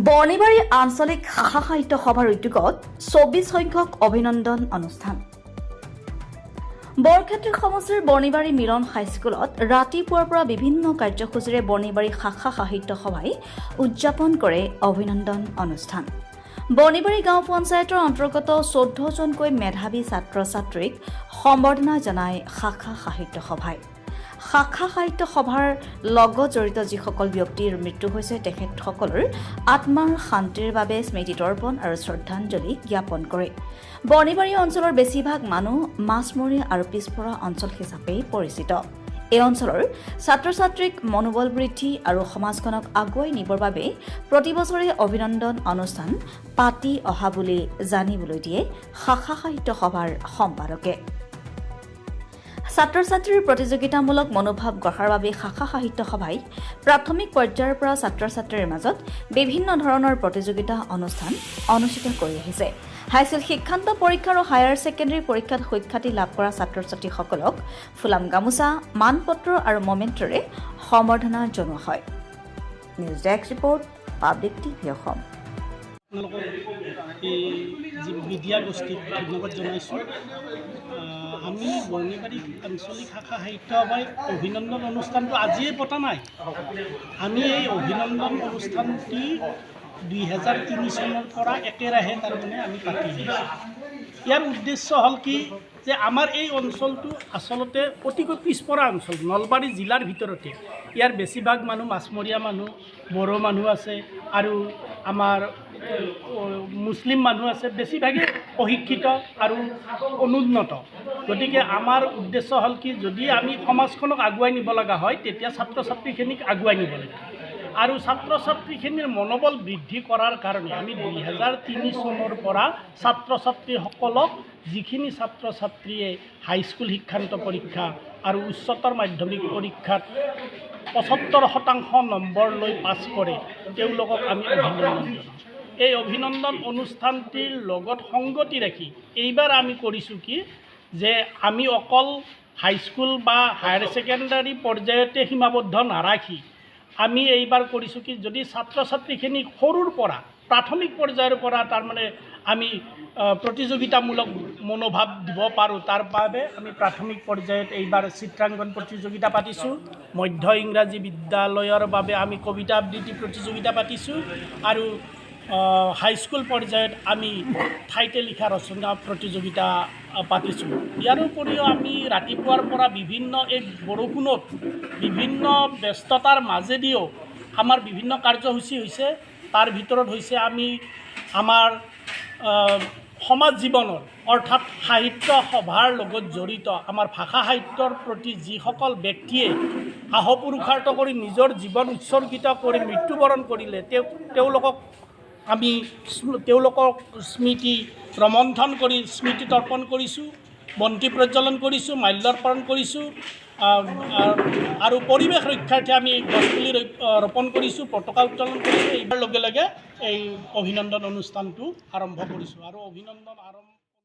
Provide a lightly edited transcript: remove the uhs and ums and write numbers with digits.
বৰ্ণিবাৰী আঞ্চলিক শাখা সাহিত্য সভাৰ উদ্যোগত ২৪ সংখ্যক অভিনন্দন অনুষ্ঠান। বৰক্ষেত্ৰী সমষ্টিৰ বৰ্ণিবাৰী মিলন হাইস্কুলত ৰাতিপুৱাৰ পৰা বিভিন্ন কাৰ্যসূচীৰে বৰ্ণিবাৰী শাখা সাহিত্য সভাই উদযাপন কৰে অভিনন্দন অনুষ্ঠান। বৰ্ণিবাৰী গাঁও পঞ্চায়তৰ অন্তৰ্গত ১৪জনকৈ মেধাৱী ছাত্ৰ ছাত্ৰীক সম্বৰ্ধনা জনায় শাখা সাহিত্য সভাই। শাখা সাহিত্য সভাৰ লগত জড়িত যিসকল ব্যক্তিৰ মৃত্যু হৈছে তেখেতসকলৰ আত্মাৰ শান্তিৰ বাবে স্মৃতি তৰ্পণ আৰু শ্ৰদ্ধাঞ্জলি জ্ঞাপন কৰে। বৰ্ণিবাৰী অঞ্চলৰ বেছিভাগ মানুহ মাছমৰীয়া আৰু পিছপৰা অঞ্চল হিচাপে পৰিচিত। এই অঞ্চলৰ ছাত্ৰ ছাত্ৰীক মনোবল বৃদ্ধি আৰু সমাজখনক আগুৱাই নিবৰ বাবে প্ৰতিবছৰে অভিনন্দন অনুষ্ঠান পাতি অহা বুলি জানিবলৈ দিয়ে শাখা সাহিত্য সভাৰ সম্পাদকে। ছাত্ৰ ছাত্ৰীৰ প্ৰতিযোগিতামূলক মনোভাৱ গঢ়াৰ বাবে শাখা সাহিত্য সভাই প্ৰাথমিক পৰ্যায়ৰ পৰা ছাত্ৰ ছাত্ৰীৰ মাজত বিভিন্ন ধৰণৰ প্ৰতিযোগিতা অনুষ্ঠান অনুষ্ঠিত কৰি আহিছে। হাইস্কুল শিক্ষান্ত পৰীক্ষা আৰু হায়াৰ ছেকেণ্ডেৰী পৰীক্ষাত সুখ্যাতি লাভ কৰা ছাত্ৰ ছাত্ৰীসকলক ফুলাম গামোচা, মানপত্ৰ আৰু মমেণ্টৰে সম্বৰ্ধনা জনোৱা হয়। News desk report, public TV Assam. Media গোষ্ঠীক ধন্যবাদ জনাইছোঁ। আমি বৰ্ণিবাৰী আঞ্চলিক শাখা সাহিত্য সভাই অভিনন্দন অনুষ্ঠানটো আজিয়ে পতা নাই। আমি এই অভিনন্দন অনুষ্ঠানটি ২০০৩ চনৰ পৰা একেৰাহে তাৰমানে আমি পাতি আহিছোঁ। ইয়াৰ উদ্দেশ্য হ'ল কি যে আমাৰ এই অঞ্চলটো আচলতে অতিকৈ পিছপৰা অঞ্চল। নলবাৰী জিলাৰ ভিতৰতে ইয়াৰ বেছিভাগ মানুহ মাছমৰীয়া মানুহ, বড়ো মানুহ আছে আৰু আমাৰ মুছলিম মানুহ আছে, বেছিভাগেই অশিক্ষিত আৰু অনুন্নত। গতিকে আমাৰ উদ্দেশ্য হ'ল কি, যদি আমি সমাজখনক আগুৱাই নিব লগা হয় তেতিয়া ছাত্ৰ ছাত্ৰীখিনিক আগুৱাই নিব লাগে। আৰু ছাত্ৰ ছাত্ৰীখিনিৰ মনোবল বৃদ্ধি কৰাৰ কাৰণে আমি ২০০৩ চনৰ পৰা ছাত্ৰ ছাত্ৰীসকলক, যিখিনি ছাত্ৰ ছাত্ৰীয়ে হাইস্কুল শিক্ষান্ত পৰীক্ষা আৰু উচ্চতৰ মাধ্যমিক পৰীক্ষাত ৭৫% নম্বৰ লৈ পাছ কৰে, তেওঁলোকক আমি অভিনন্দন জনাওঁ। এই অভিনন্দন অনুষ্ঠানটিৰ লগত সংগতি ৰাখি এইবাৰ আমি কৰিছোঁ কি, যে আমি অকল হাইস্কুল বা হায়াৰ ছেকেণ্ডাৰী পৰ্যায়তে সীমাবদ্ধ নাৰাখি আমি এইবাৰ কৰিছোঁ কি, যদি ছাত্ৰ ছাত্ৰীখিনিক সৰুৰ পৰা প্ৰাথমিক পৰ্যায়ৰ পৰা তাৰমানে আমি প্ৰতিযোগিতামূলক মনোভাৱ দিব পাৰোঁ, তাৰ বাবে আমি প্ৰাথমিক পৰ্যায়ত এইবাৰ চিত্ৰাংকন প্ৰতিযোগিতা পাতিছোঁ। মধ্য ইংৰাজী বিদ্যালয়ৰ বাবে আমি কবিতা আবৃত্তি প্ৰতিযোগিতা পাতিছোঁ আৰু হাইস্কুল পৰ্যায়ত আমি ঠাইতে লিখা ৰচনা প্ৰতিযোগিতা পাতিছোঁ। ইয়াৰ উপৰিও আমি ৰাতিপুৱাৰ পৰা বিভিন্ন এই বৰষুণত বিভিন্ন ব্যস্ততাৰ মাজেদিও আমাৰ বিভিন্ন কাৰ্যসূচী হৈছে। তাৰ ভিতৰত হৈছে আমি আমাৰ সমাজ জীৱনৰ অৰ্থাৎ সাহিত্য সভাৰ লগত জড়িত আমাৰ ভাষা সাহিত্যৰ প্ৰতি যিসকল ব্যক্তিয়ে আহপুৰুষাৰ্থ কৰি নিজৰ জীৱন উৎসৰ্গিত কৰি মৃত্যুবৰণ কৰিলে, তেওঁলোকক স্মৃতি ৰমন্থন কৰি স্মৃতি তৰ্পণ কৰিছোঁ, বন্তি প্ৰজ্বলন কৰিছোঁ, মাল্যাৰ্পণ কৰিছোঁ আৰু পৰিৱেশ ৰক্ষাৰ্থে আমি গছপুলি ৰোপণ কৰিছোঁ, পতাকা উত্তোলন কৰিছোঁ। এইবাৰ লগে লগে এই অভিনন্দন অনুষ্ঠানটো আৰম্ভ কৰিছোঁ আৰু অভিনন্দন আৰম্ভ